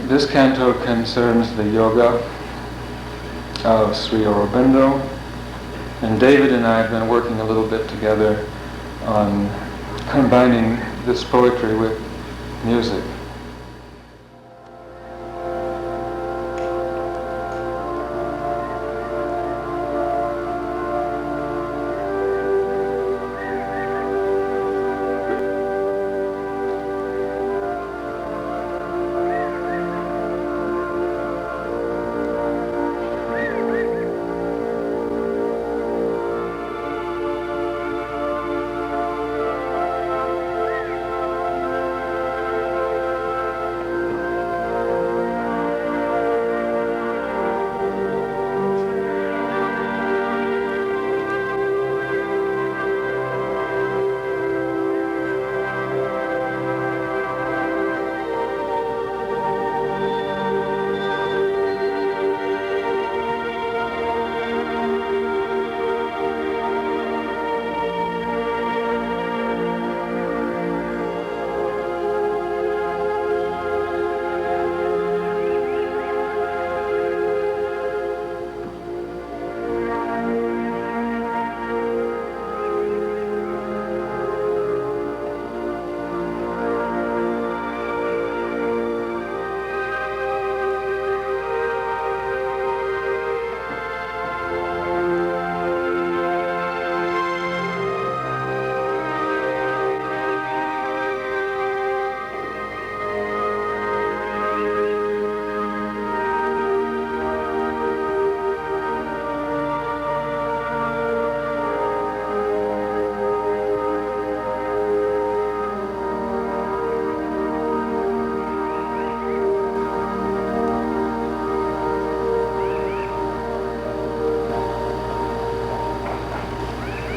This canto concerns the yoga of Sri Aurobindo, and David and I have been working a little bit together on combining this poetry with music.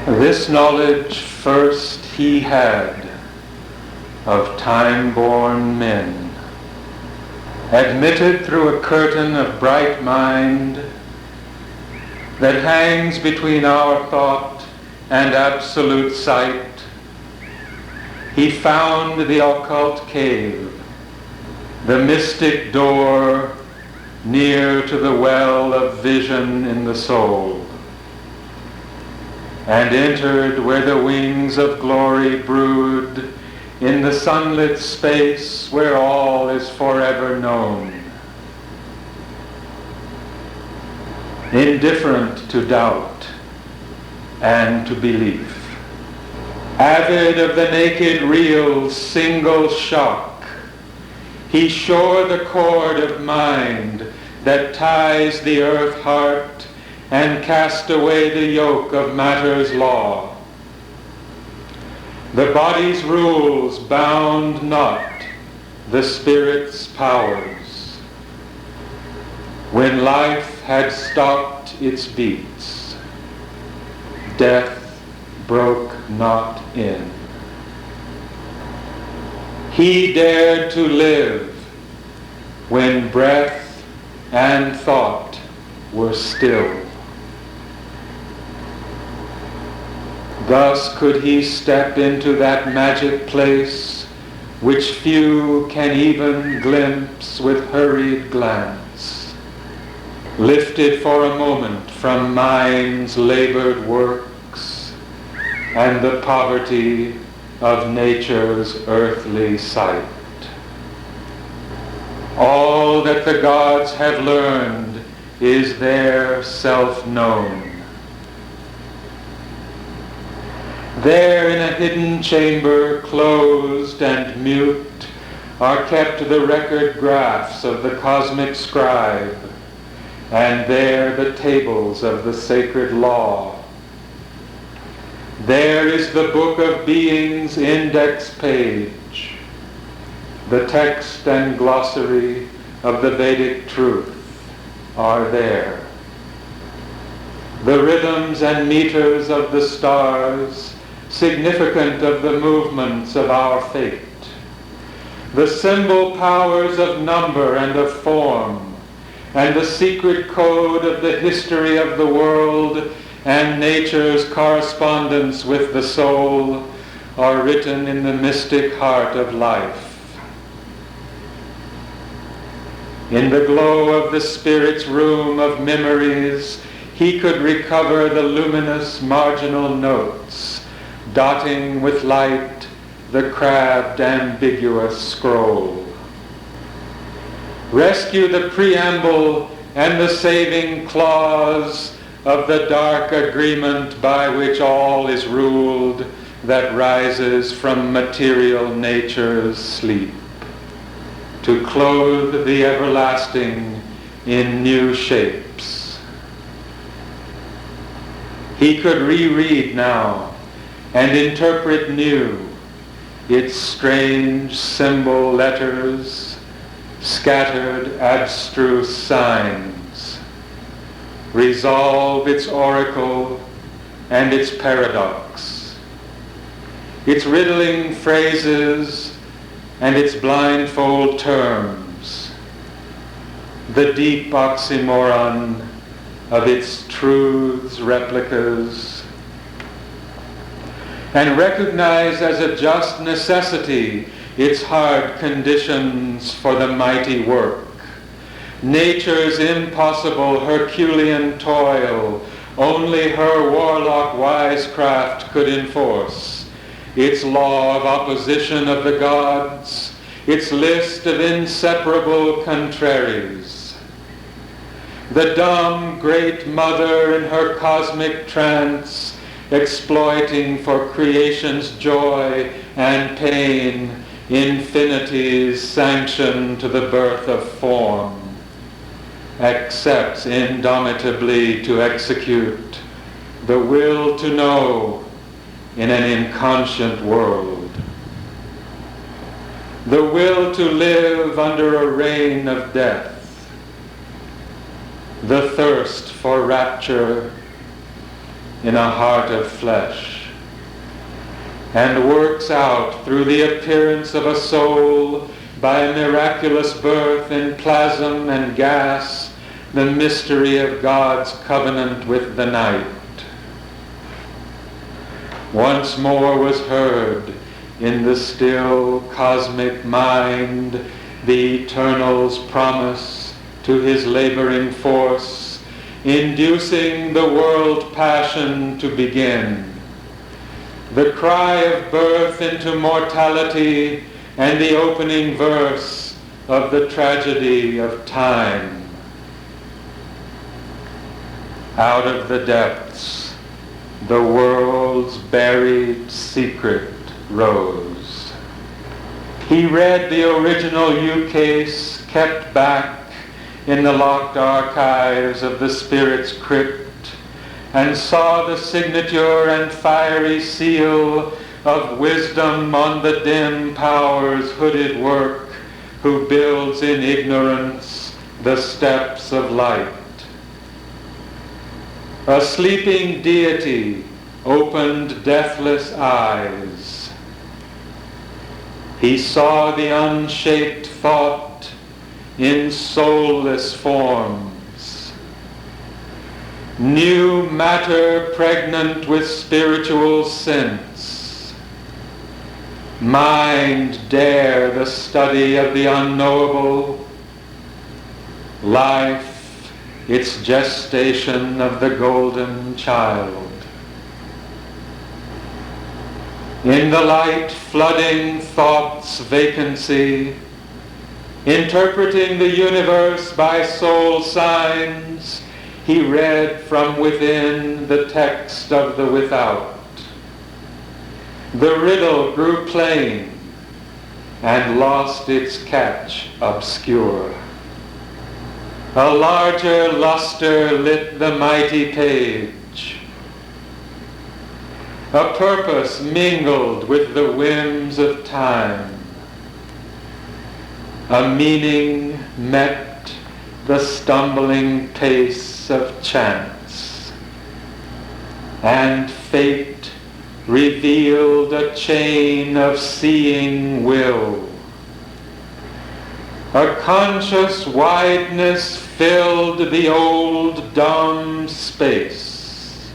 This knowledge first he had of time-born men, admitted through a curtain of bright mind that hangs between our thought and absolute sight. He found the occult cave, the mystic door near to the well of vision in the soul, and entered where the wings of glory brood in the sunlit space where all is forever known. Indifferent to doubt and to belief, avid of the naked real's single shock, he shore the cord of mind that ties the earth heart and cast away the yoke of matter's law. The body's rules bound not the spirit's powers. When life had stopped its beats, death broke not in. He dared to live when breath and thought were still. Thus could he step into that magic place which few can even glimpse with hurried glance, lifted for a moment from mind's labored works and the poverty of nature's earthly sight. All that the gods have learned is there self-known. There in a hidden chamber, closed and mute, are kept the record graphs of the cosmic scribe, and there the tables of the sacred law. There is the book of being's index page, the text and glossary of the Vedic truth are there. The rhythms and meters of the stars, significant of the movements of our fate. The symbol powers of number and of form, and the secret code of the history of the world and nature's correspondence with the soul are written in the mystic heart of life. In the glow of the Spirit's room of memories, he could recover the luminous marginal notes, dotting with light the crabbed ambiguous scroll. Rescue the preamble and the saving clause of the dark agreement by which all is ruled that rises from material nature's sleep, to clothe the everlasting in new shapes. He could reread now and interpret new its strange symbol letters, scattered abstruse signs, resolve its oracle and its paradox, its riddling phrases and its blindfold terms, the deep oxymoron of its truths, replicas, and recognize as a just necessity its hard conditions for the mighty work, nature's impossible Herculean toil only her warlock wisecraft could enforce, its law of opposition of the gods, its list of inseparable contraries. The dumb great mother in her cosmic trance, exploiting for creation's joy and pain infinity's sanction to the birth of form, accepts indomitably to execute the will to know in an inconscient world, the will to live under a reign of death, the thirst for rapture in a heart of flesh, and works out through the appearance of a soul by a miraculous birth in plasm and gas the mystery of God's covenant with the night. Once more was heard in the still cosmic mind the Eternal's promise to his laboring force, inducing the world passion to begin. The cry of birth into mortality and the opening verse of the tragedy of time. Out of the depths, the world's buried secret rose. He read the original ukase kept back in the locked archives of the Spirit's crypt, and saw the signature and fiery seal of wisdom on the dim power's hooded work, who builds in ignorance the steps of light. A sleeping deity opened deathless eyes. He saw the unshaped thought in soulless forms, new matter pregnant with spiritual sense. Mind dare the study of the unknowable, life its gestation of the golden child. In the light flooding thought's vacancy, interpreting the universe by soul signs, he read from within the text of the without. The riddle grew plain and lost its catch obscure. A larger luster lit the mighty page. A purpose mingled with the whims of time. A meaning met the stumbling pace of chance, and fate revealed a chain of seeing will. A conscious wideness filled the old dumb space.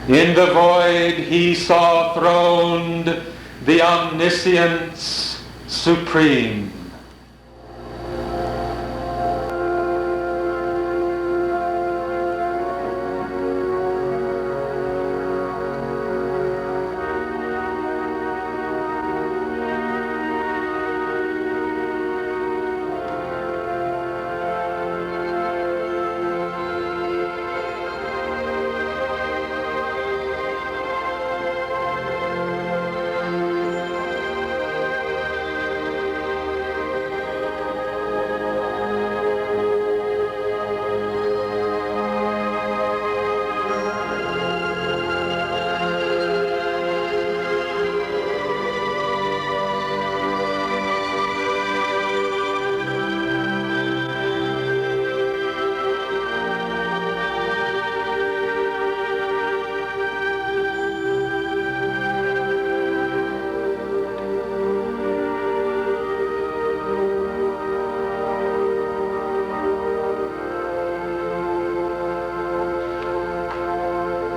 In the void he saw throned the omniscience supreme.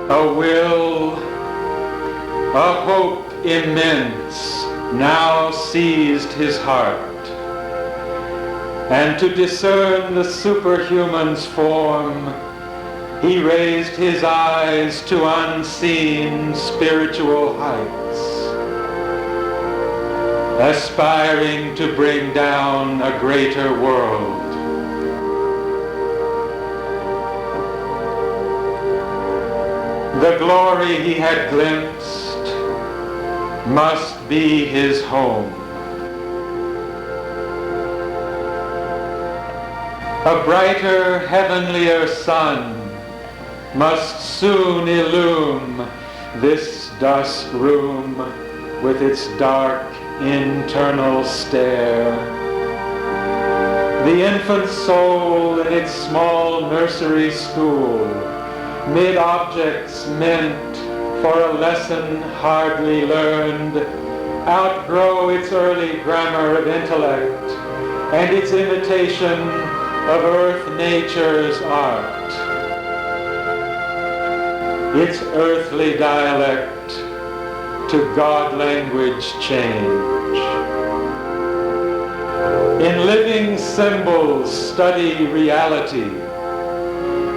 A will, a hope immense now seized his heart, and to discern the superhuman's form, he raised his eyes to unseen spiritual heights, aspiring to bring down a greater world. The glory he had glimpsed must be his home. A brighter, heavenlier sun must soon illume this dusk room with its dark internal stare. The infant soul in its small nursery school, mid objects meant for a lesson hardly learned, outgrow its early grammar of intellect and its imitation of earth nature's art, its earthly dialect to God language change. In living symbols study reality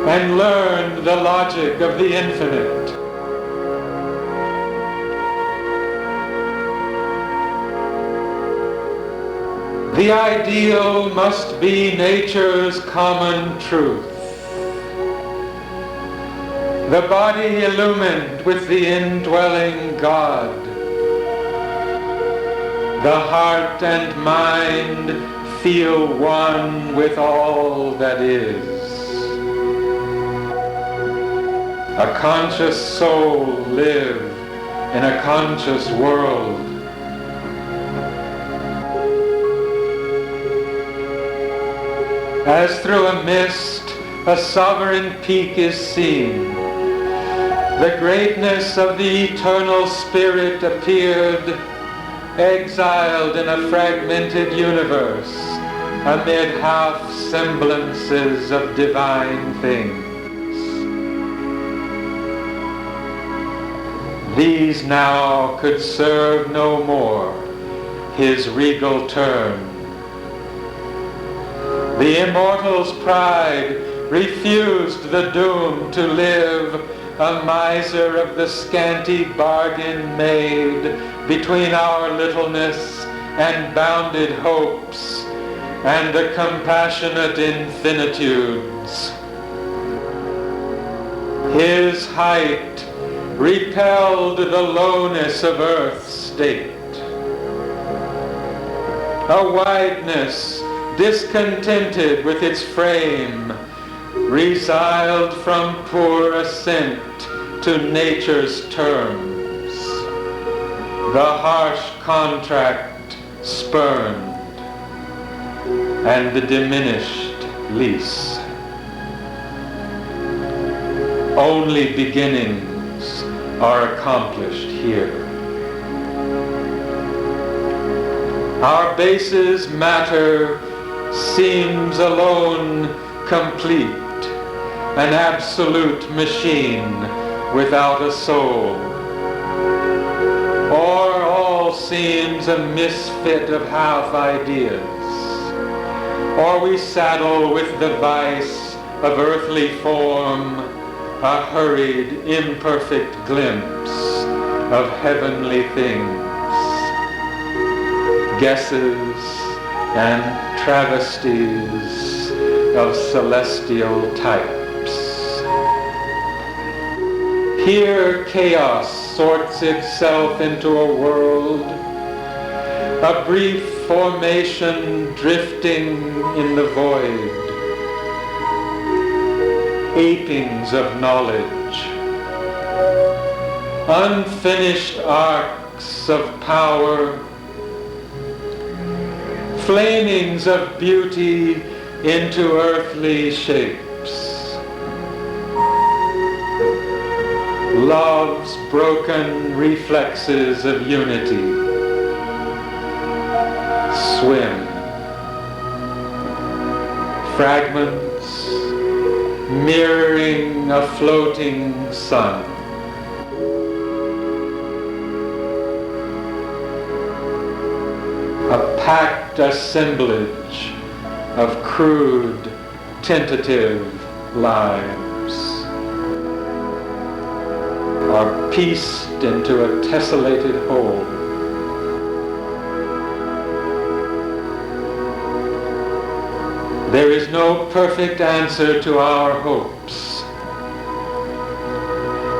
and learn the logic of the infinite. The ideal must be nature's common truth. The body illumined with the indwelling God. The heart and mind feel one with all that is. A conscious soul live in a conscious world. As through a mist, a sovereign peak is seen. The greatness of the eternal Spirit appeared, exiled in a fragmented universe, amid half semblances of divine things. These now could serve no more his regal turn. The immortal's pride refused the doom to live, a miser of the scanty bargain made between our littleness and bounded hopes and the compassionate infinitudes. His height repelled the lowness of earth's state. A wideness discontented with its frame, resiled from poor ascent to nature's terms, the harsh contract spurned, and the diminished lease. Only beginnings are accomplished here. Our base's matter seems alone complete, an absolute machine without a soul. Or all seems a misfit of half ideas. Or we saddle with the vice of earthly form a hurried, imperfect glimpse of heavenly things. Guesses and travesties of celestial types. Here chaos sorts itself into a world, a brief formation drifting in the void, apings of knowledge, unfinished arcs of power, flamings of beauty into earthly shapes. Love's broken reflexes of unity swim. Fragments mirroring a floating sun. packed assemblage of crude, tentative lives are pieced into a tessellated whole. There is no perfect answer to our hopes.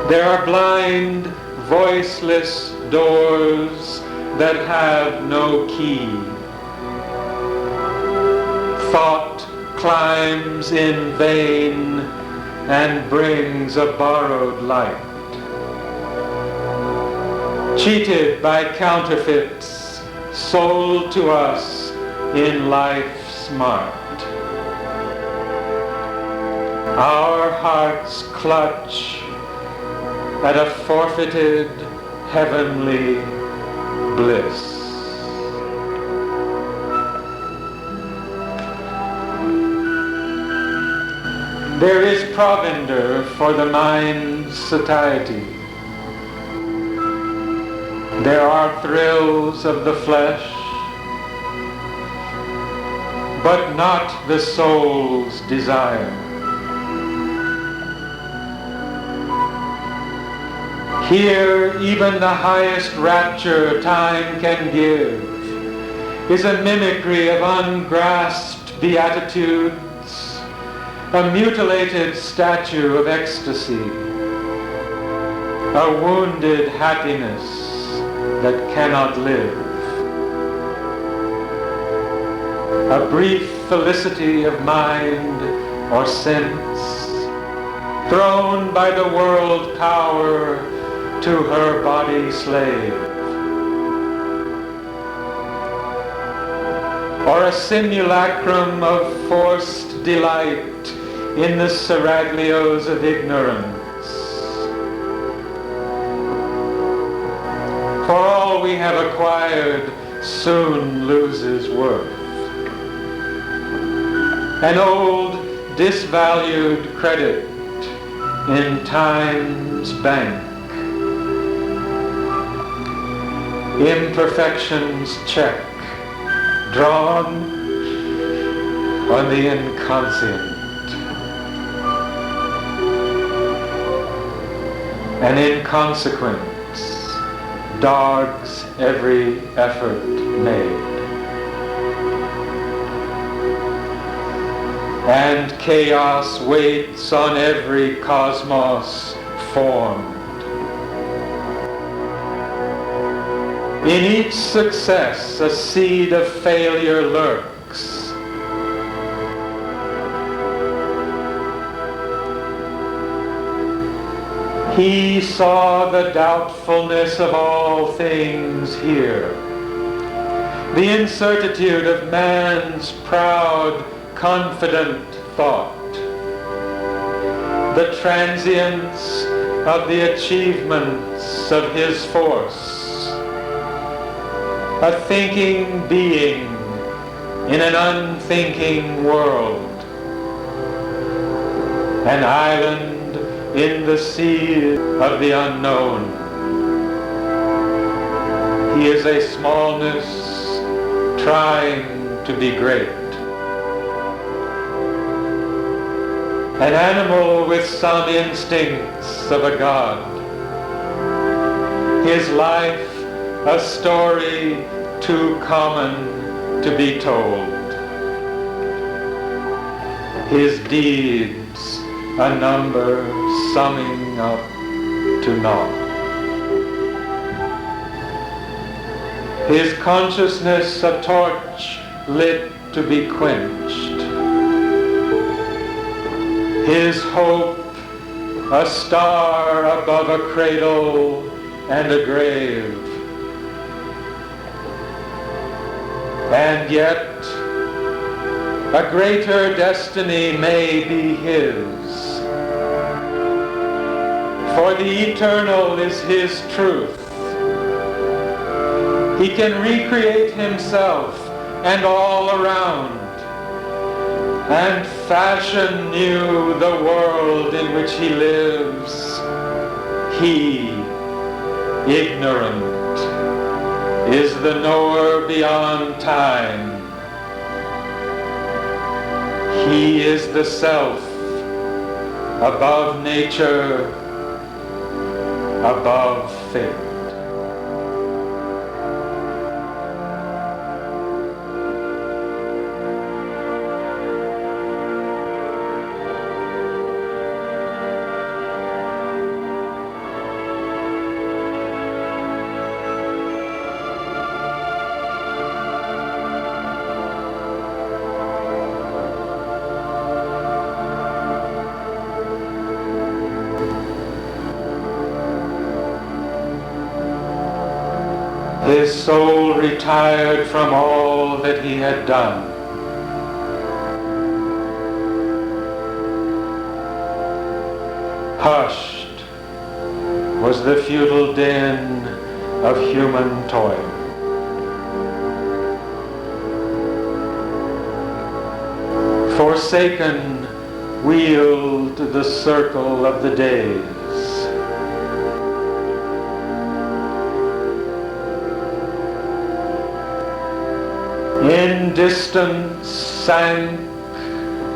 There are blind, voiceless doors that have no key. Thought climbs in vain and brings a borrowed light. Cheated by counterfeits, sold to us in life's mart. Our hearts clutch at a forfeited heavenly bliss. There is provender for the mind's satiety. There are thrills of the flesh, but not the soul's desire. Here, even the highest rapture time can give is a mimicry of ungrasped beatitudes, a mutilated statue of ecstasy, a wounded happiness that cannot live, a brief felicity of mind or sense, thrown by the world power to her body slave, or a simulacrum of forced delight in the seraglios of ignorance. For all we have acquired soon loses worth. An old disvalued credit in time's bank. Imperfection's check drawn on the inconscient. An inconsequence dogs every effort made. And chaos waits on every cosmos formed. In each success, a seed of failure lurks. He saw the doubtfulness of all things here, the incertitude of man's proud, confident thought, the transience of the achievements of his force, a thinking being in an unthinking world, an island in the sea of the unknown. He is a smallness trying to be great. An animal with some instincts of a god. His life a story too common to be told. His deeds a number summing up to naught. His consciousness a torch lit to be quenched. His hope a star above a cradle and a grave. And yet, a greater destiny may be his. For the eternal is his truth. He can recreate himself and all around, and fashion new the world in which he lives. He, ignorant, is the knower beyond time. He is the self above nature, above fate. His soul retired from all that he had done. Hushed was the futile din of human toil. Forsaken wheeled the circle of the days. In distance sank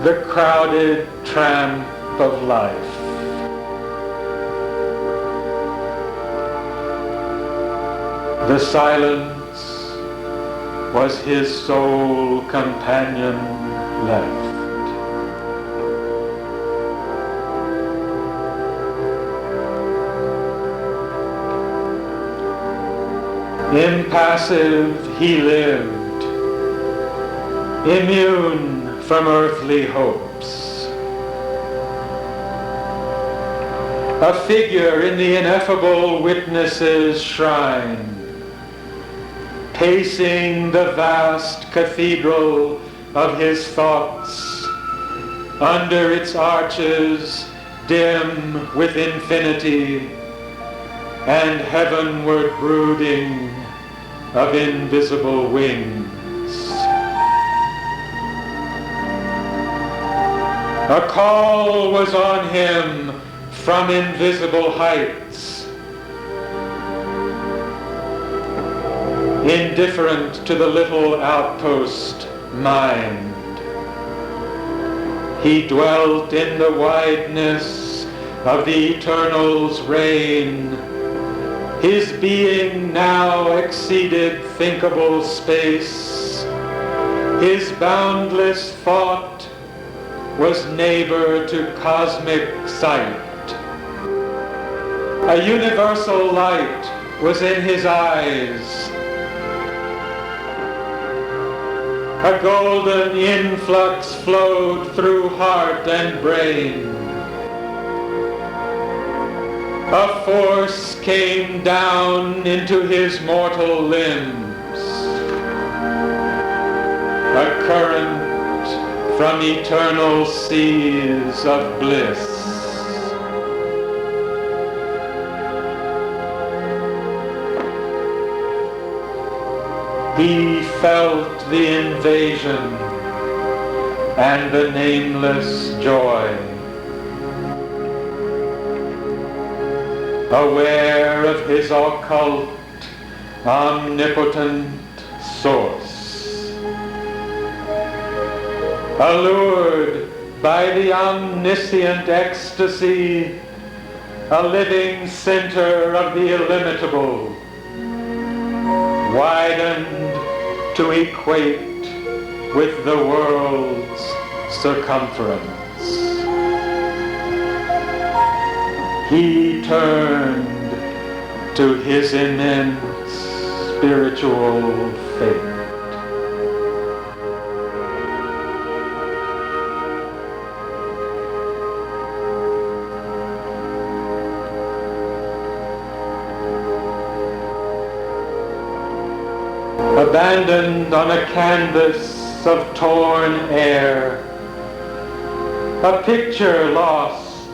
the crowded tramp of life. The silence was his sole companion left. Impassive he lived, immune from earthly hopes. A figure in the ineffable witness's shrine, pacing the vast cathedral of his thoughts, under its arches dim with infinity and heavenward brooding of invisible wings. A call was on him from invisible heights, indifferent to the little outpost mind. He dwelt in the wideness of the Eternal's reign. His being now exceeded thinkable space. His boundless thought was neighbor to cosmic sight. A universal light was in his eyes. A golden influx flowed through heart and brain. A force came down into his mortal limbs. A current from eternal seas of bliss. He felt the invasion and the nameless joy, aware of his occult, omnipotent source. Allured by the omniscient ecstasy, a living center of the illimitable, widened to equate with the world's circumference. He turned to his immense spiritual faith. Abandoned on a canvas of torn air, a picture lost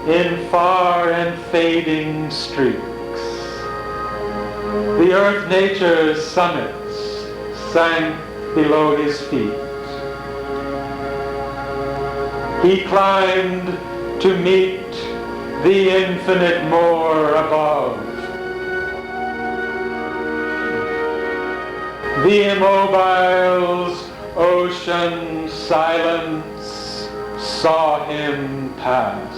in far and fading streaks. The earth-nature's summits sank below his feet. He climbed to meet the infinite more above. The immobile's ocean silence saw him pass.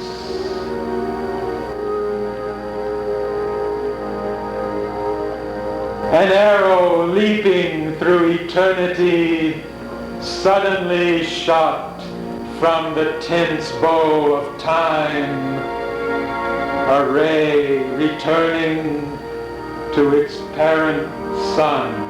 An arrow leaping through eternity suddenly shot from the tense bow of time, a ray returning to its parent sun.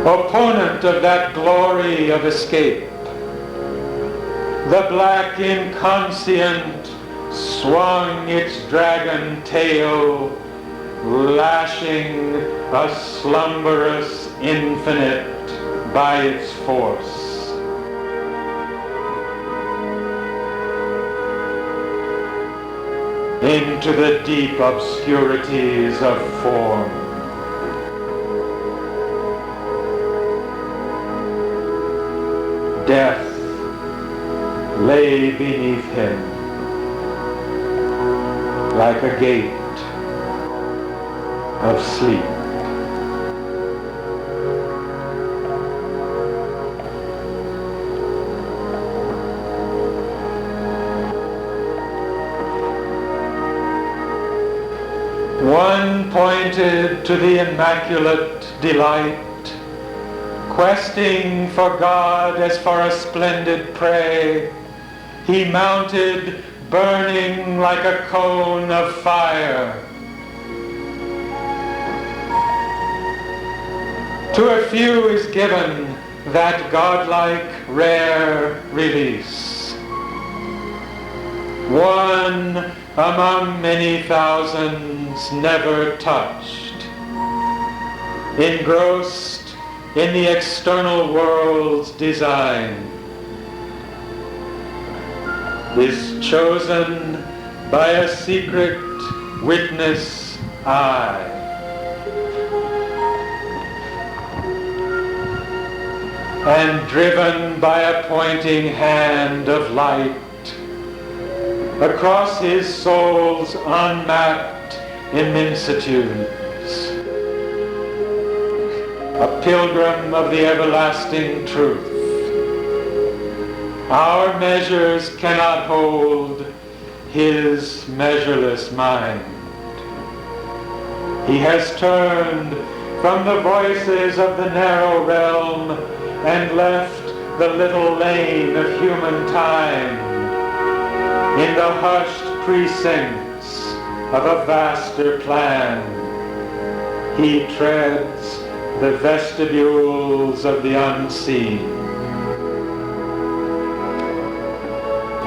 Opponent of that glory of escape, the black inconscient swung its dragon tail, lashing a slumberous infinite by its force. Into the deep obscurities of form. Death lay beneath him like a gate of sleep. One pointed to the immaculate delight, questing for God as for a splendid prey. He mounted, burning like a cone of fire. To a few is given that godlike rare release. One among many thousands never touched, engrossed in the external world's design, is chosen by a secret witness eye. And driven by a pointing hand of light across his soul's unmapped immensitudes, a pilgrim of the everlasting truth. Our measures cannot hold his measureless mind. He has turned from the voices of the narrow realm and left the little lane of human time in the hushed precincts of a vaster plan. He treads the vestibules of the unseen,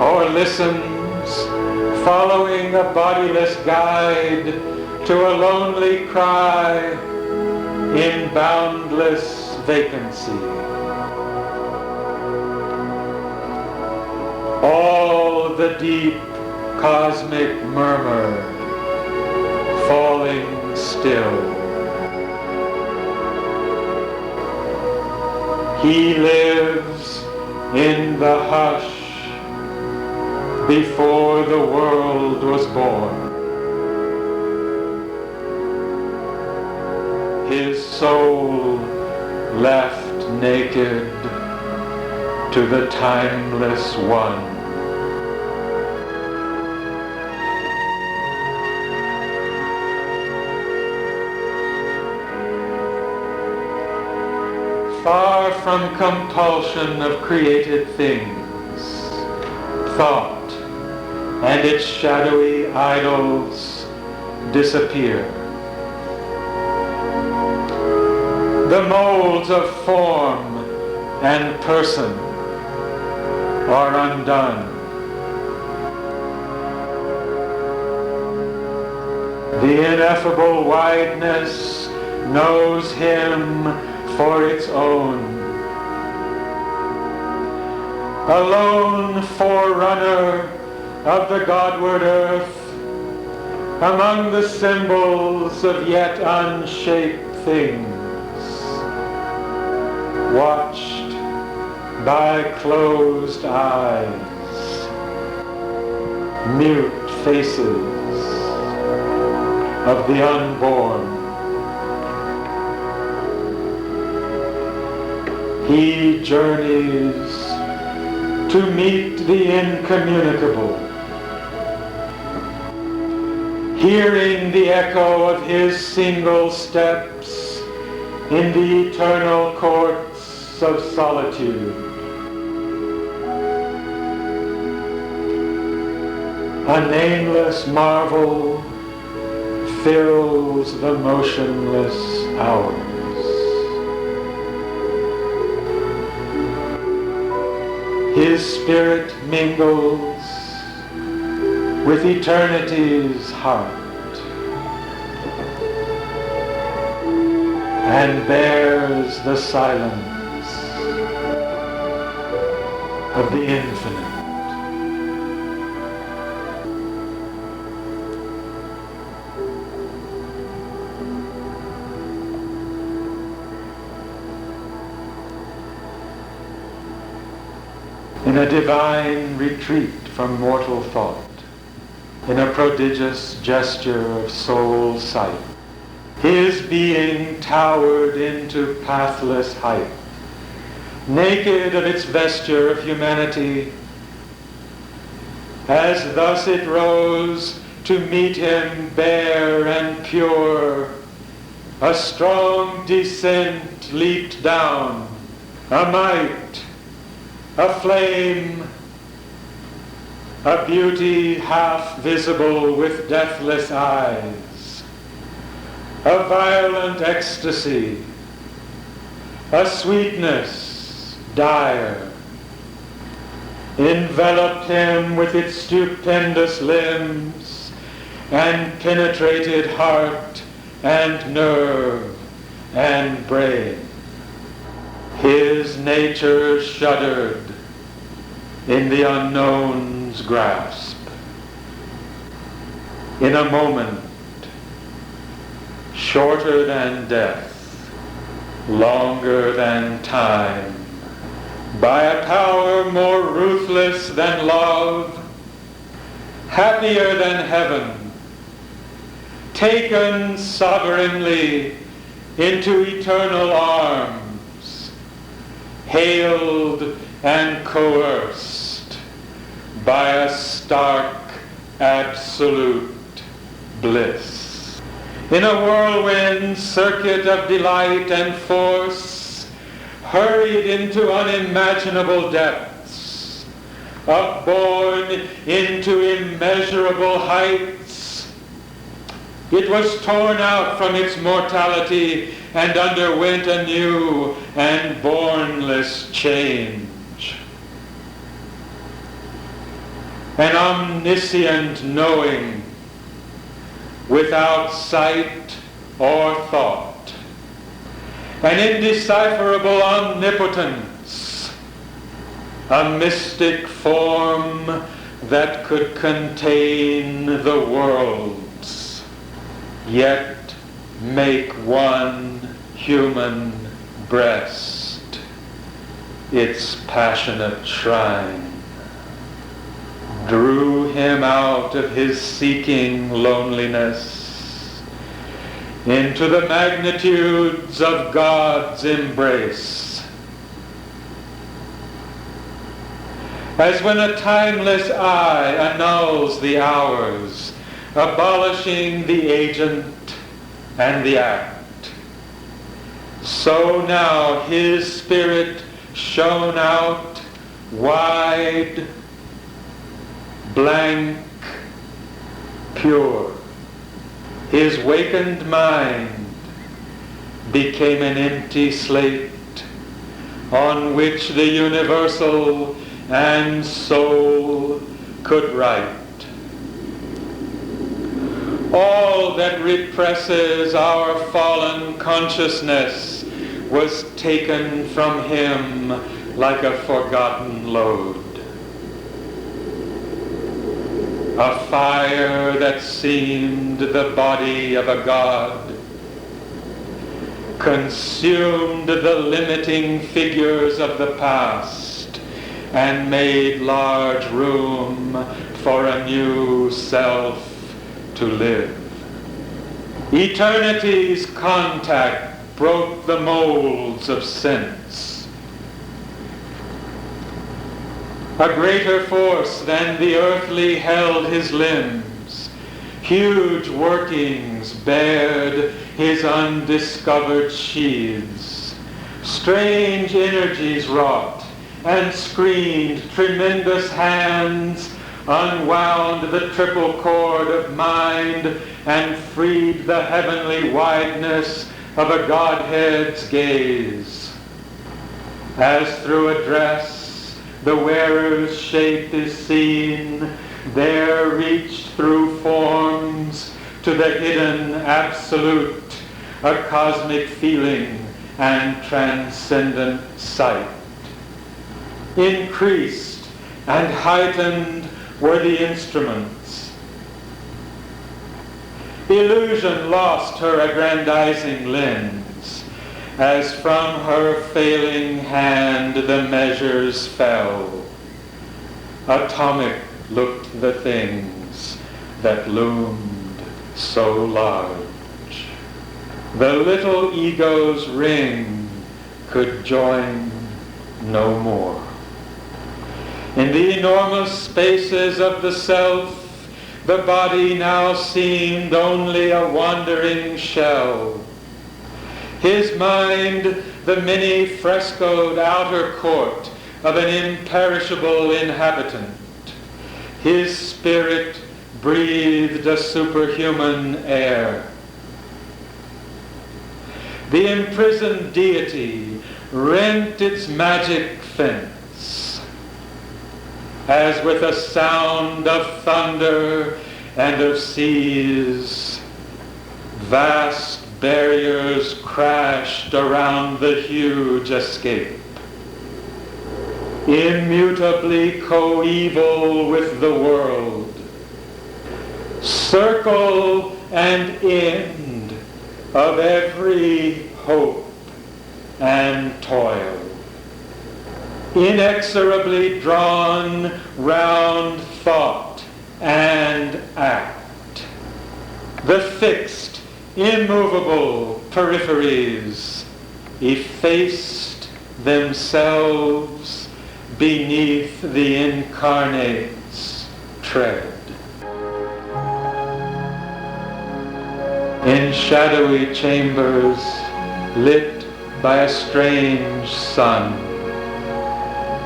or listens, following a bodiless guide to a lonely cry in boundless vacancy. All the deep cosmic murmur falling still. He lives in the hush before the world was born. His soul left naked to the timeless one. Far from compulsion of created things, thought and its shadowy idols disappear. The molds of form and person are undone. The ineffable wideness knows him for its own. A lone forerunner of the Godward earth, among the symbols of yet unshaped things. watched by closed eyes, mute faces of the unborn. He journeys to meet the incommunicable, hearing the echo of his single steps in the eternal courts of solitude. A nameless marvel fills the motionless hours. His spirit mingles with eternity's heart and bears the silence of the infinite. In a divine retreat from mortal thought, in a prodigious gesture of soul sight, his being towered into pathless height, naked of its vesture of humanity, as thus it rose to meet him bare and pure. A strong descent leaped down, a might, a flame, a beauty half visible with deathless eyes, a violent ecstasy, a sweetness dire, enveloped him with its stupendous limbs and penetrated heart and nerve and brain. His nature shuddered in the unknown's grasp. In a moment, shorter than death, longer than time, by a power more ruthless than love, happier than heaven, taken sovereignly into eternal arms, hailed and coerced by a stark, absolute bliss. In a whirlwind circuit of delight and force, hurried into unimaginable depths, upborne into immeasurable heights, it was torn out from its mortality and underwent a new and bornless change. An omniscient knowing without sight or thought, an indecipherable omnipotence, a mystic form that could contain the worlds, yet make one human breast its passionate shrine, drew him out of his seeking loneliness into the magnitudes of God's embrace. As when a timeless eye annuls the hours, abolishing the agent and the act, so now his spirit shone out wide, blank, pure. His wakened mind became an empty slate on which the universal and soul could write. All that represses our fallen consciousness was taken from him like a forgotten load. A fire that seemed the body of a god consumed the limiting figures of the past, and made large room for a new self to live. Eternity's contact broke the molds of sense. A greater force than the earthly held his limbs. Huge workings bared his undiscovered sheaths. Strange energies wrought and screened tremendous hands, unwound the triple cord of mind, and freed the heavenly wideness of a Godhead's gaze. As through a dress the wearer's shape is seen, there reached through forms to the hidden absolute, a cosmic feeling and transcendent sight. Increased and heightened were the instruments. Illusion lost her aggrandizing lens, as from her failing hand the measures fell. Atomic looked the things that loomed so large. The little ego's ring could join no more. In the enormous spaces of the self, the body now seemed only a wandering shell. His mind, the many frescoed outer court of an imperishable inhabitant. His spirit breathed a superhuman air. The imprisoned deity rent its magic fence, as with a sound of thunder and of seas, vast barriers crashed around the huge escape, immutably coeval with the world, circle and end of every hope and toil, inexorably drawn round thought and act. The fixed, immovable peripheries effaced themselves beneath the incarnate's tread. In shadowy chambers lit by a strange sun,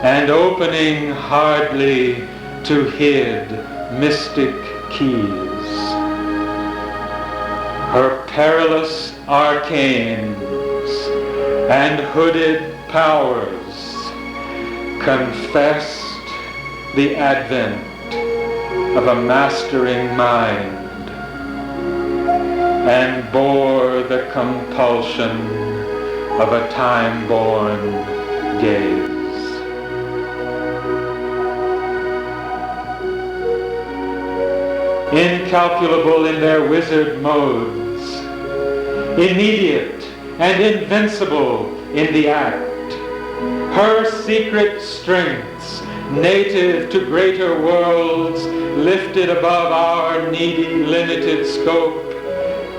and opening hardly to hid mystic keys, her perilous arcanes and hooded powers confessed the advent of a mastering mind, and bore the compulsion of a time-born gaze. Incalculable in their wizard modes, immediate and invincible in the act, her secret strengths, native to greater worlds, lifted above our needy, limited scope,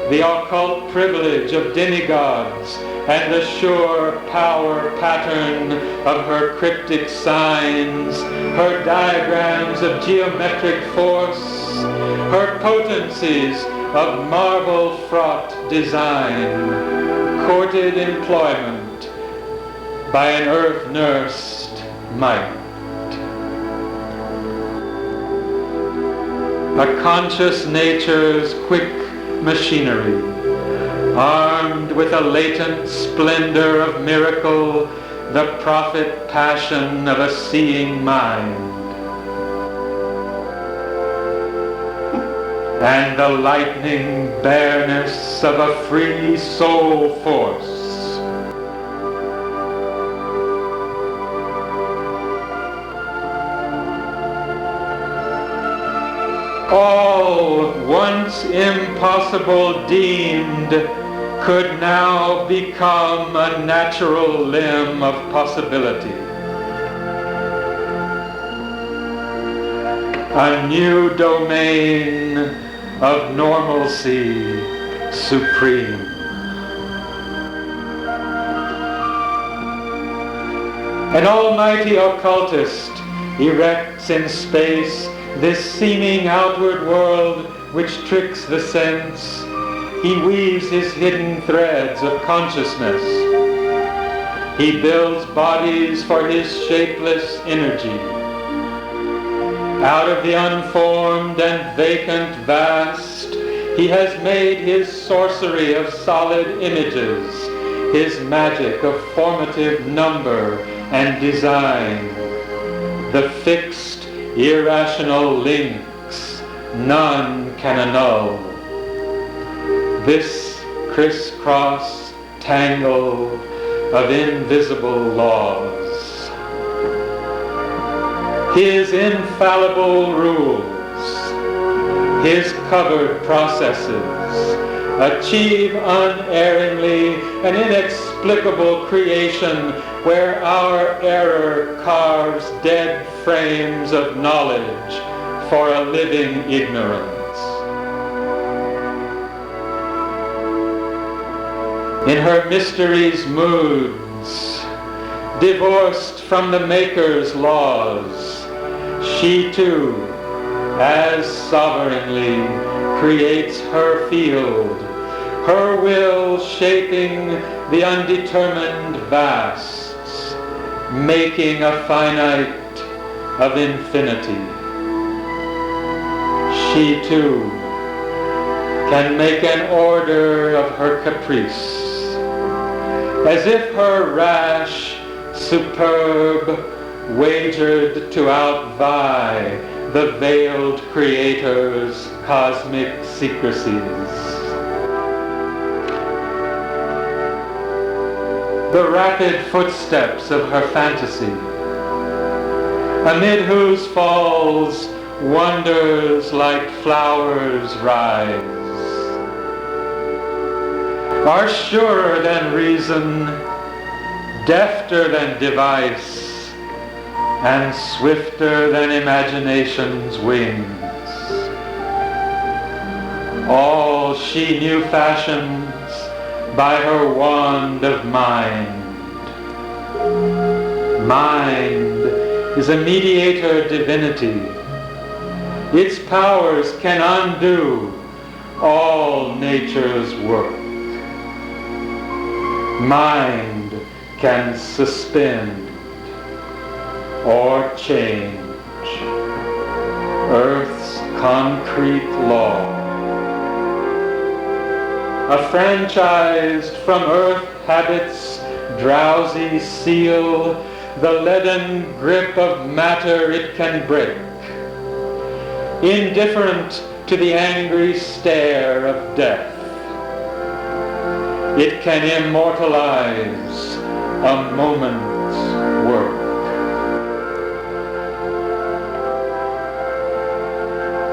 the occult privilege of demigods, and the sure power pattern of her cryptic signs, her diagrams of geometric force, her potencies of marvel-fraught design, courted employment by an earth-nursed might. A conscious nature's quick machinery, armed with a latent splendor of miracle, the prophet passion of a seeing mind, and the lightning bareness of a free soul force. All once impossible deemed could now become a natural limb of possibility. A new domain of normalcy supreme. An almighty occultist erects in space this seeming outward world which tricks the sense. He weaves his hidden threads of consciousness. He builds bodies for his shapeless energy. Out of the unformed and vacant vast, he has made his sorcery of solid images, his magic of formative number and design, the fixed, irrational links none can annul. This crisscross tangle of invisible laws. His infallible rules, his covered processes, achieve unerringly an inexplicable creation where our error carves dead frames of knowledge for a living ignorance. In her mysteries' moods, divorced from the Maker's laws, she too, as sovereignly, creates her field, her will shaping the undetermined vasts, making a finite of infinity. She too can make an order of her caprice, as if her rash, superb, wagered to outvie the veiled Creator's cosmic secrecies. The rapid footsteps of her fantasy, amid whose falls wonders like flowers rise, are surer than reason, defter than device, and swifter than imagination's wings. All she new fashions by her wand of mind. Mind is a mediator divinity. Its powers can undo all nature's work. Mind can suspend or change Earth's concrete law. Affranchised from earth habit's drowsy seal, the leaden grip of matter it can break. Indifferent to the angry stare of death, it can immortalize a moment's work.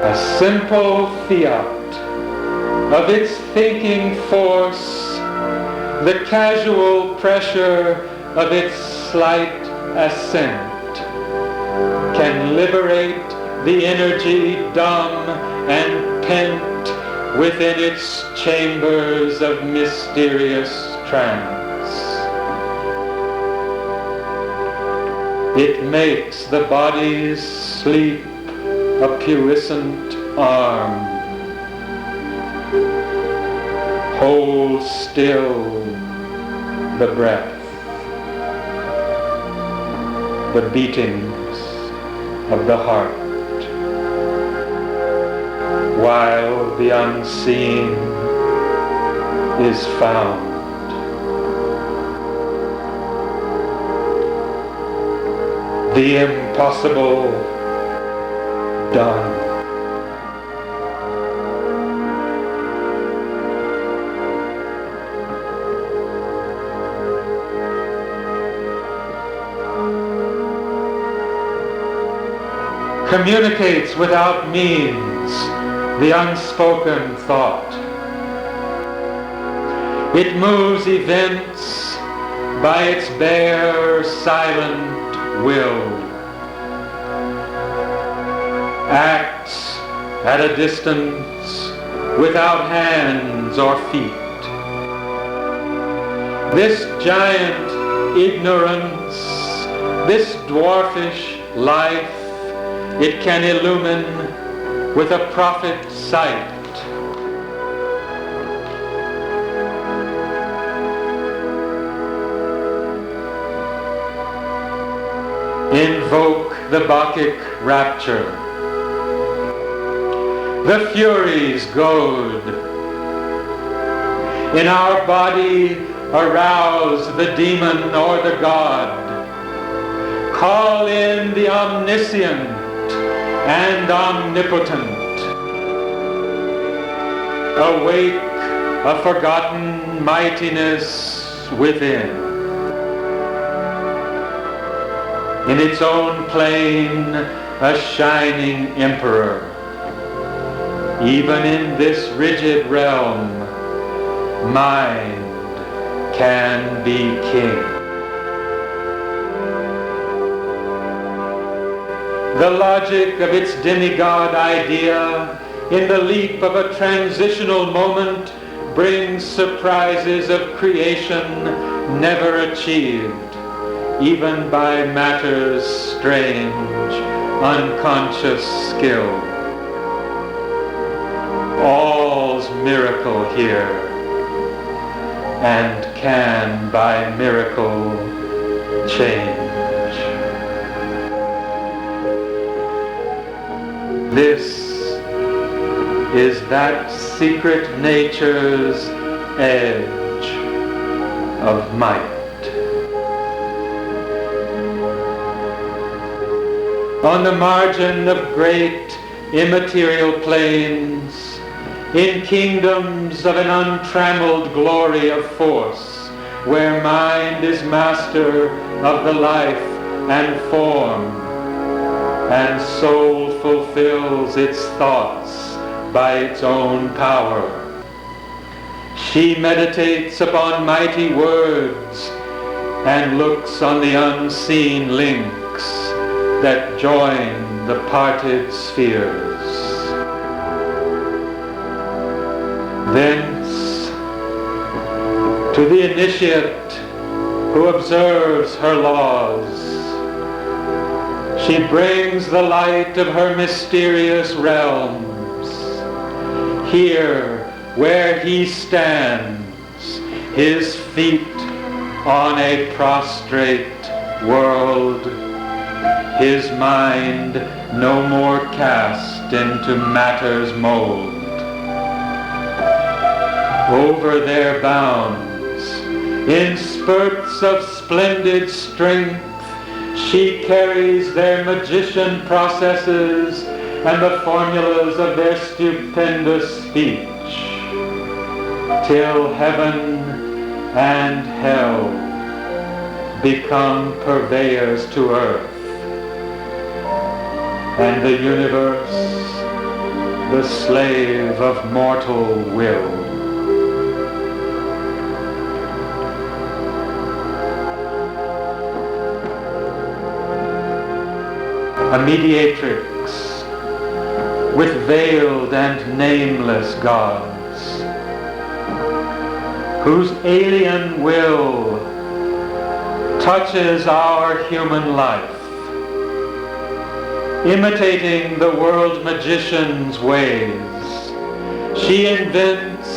A simple fiat of its thinking force, the casual pressure of its slight assent, can liberate the energy dumb and pent within its chambers of mysterious trance. It makes the body's sleep a puissant arm. Hold still the breath, the beatings of the heart, while the unseen is found. The impossible done. Communicates without means the unspoken thought. It moves events by its bare, silent will. Acts at a distance without hands or feet. This giant ignorance, this dwarfish life, it can illumine with a prophet's sight. Invoke the Bacchic rapture. The Furies goad. In our body arouse the demon or the god. Call in the omniscient and omnipotent. Awake a forgotten mightiness within. In its own plane, a shining emperor. Even in this rigid realm, mind can be king. The logic of its demigod idea in the leap of a transitional moment brings surprises of creation never achieved, even by matter's strange, unconscious skill. All's miracle here, and can by miracle change. This is that secret nature's edge of might. On the margin of great immaterial plains, in kingdoms of an untrammeled glory of force, where mind is master of the life and form, and soul fulfills its thoughts by its own power. She meditates upon mighty words and looks on the unseen links that join the parted spheres. Thence, to the initiate who observes her laws, she brings the light of her mysterious realms. Here, where he stands, his feet on a prostrate world, his mind no more cast into matter's mold. Over their bounds, in spurts of splendid strength, she carries their magician processes and the formulas of their stupendous speech, till heaven and hell become purveyors to earth, and the universe the slave of mortal will. A mediatrix with veiled and nameless gods, whose alien will touches our human life, imitating the world magician's ways. She invents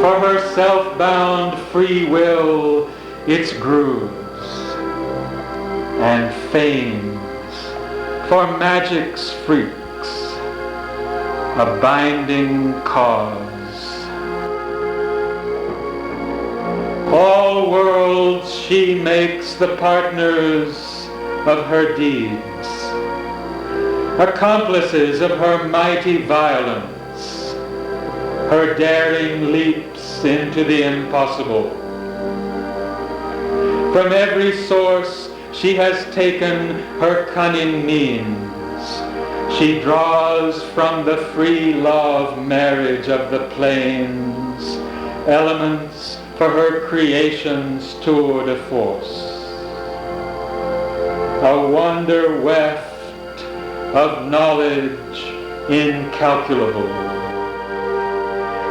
for her self-bound free will its grooves, and feigns for magic's freaks a binding cause. All worlds she makes the partners of her deeds, accomplices of her mighty violence, her daring leaps into the impossible. From every source she has taken her cunning means. She draws from the free love marriage of the plains elements for her creation's tour de force. A wonder weft of knowledge incalculable.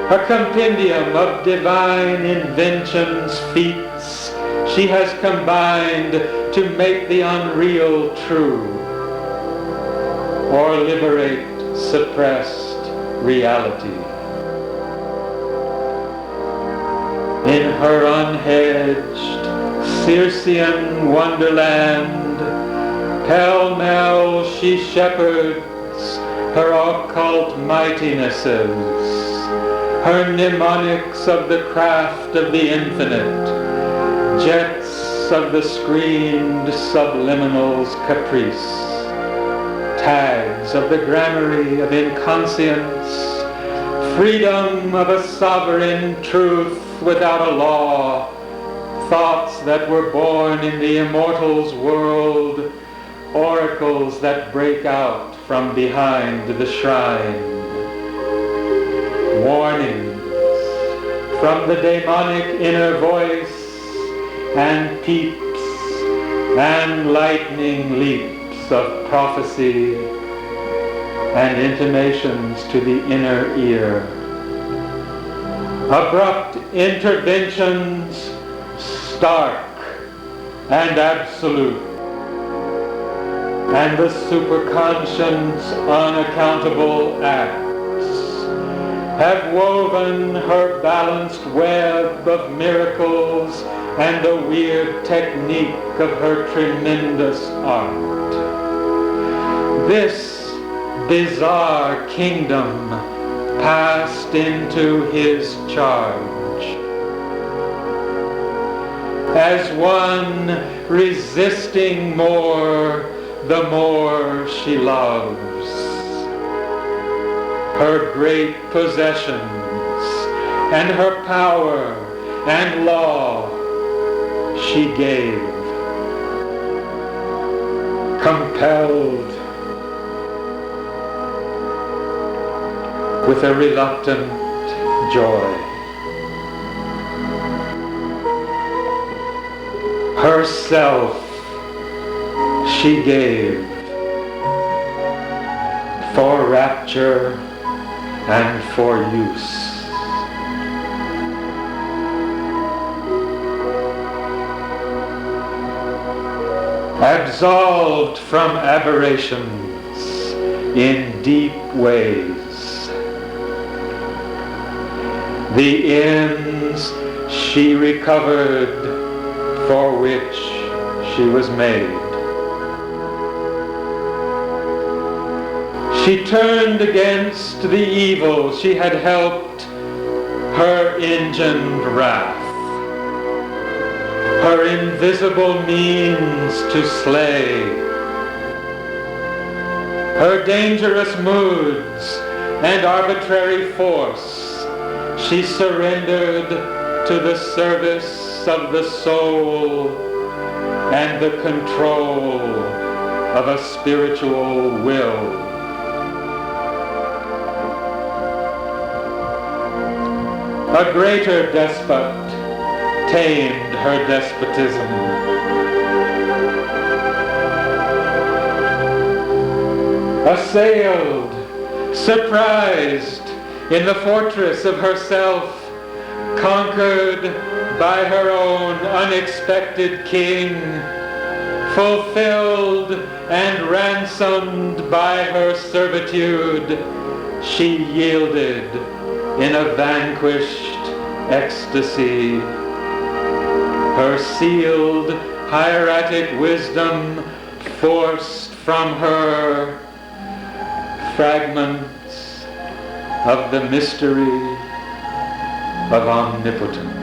A compendium of divine inventions, feats she has combined to make the unreal true, or liberate suppressed reality. In her unhedged Circean wonderland, pell-mell she shepherds her occult mightinesses, her mnemonics of the craft of the infinite, jets of the screened subliminal's caprice, tags of the gramarye of inconscience, freedom of a sovereign truth without a law, thoughts that were born in the immortal's world, oracles that break out from behind the shrine, warnings from the demonic inner voice, and peeps and lightning leaps of prophecy and intimations to the inner ear. Abrupt interventions, stark and absolute, and the superconscient's unaccountable acts have woven her balanced web of miracles and the weird technique of her tremendous art. This bizarre kingdom passed into his charge. As one resisting more, the more she loves. Her great possessions and her power and law she gave, compelled with a reluctant joy. Herself she gave for rapture and for use. Absolved from aberrations in deep ways, the ends she recovered for which she was made. She turned against the evil she had helped her engined wrath, her invisible means to slay, her dangerous moods and arbitrary force she surrendered to the service of the soul and the control of a spiritual will. A greater despot tamed her despotism. Assailed, surprised in the fortress of herself, conquered by her own unexpected king, fulfilled and ransomed by her servitude, she yielded in a vanquished ecstasy. Her sealed hieratic wisdom forced from her fragments of the mystery of omnipotence.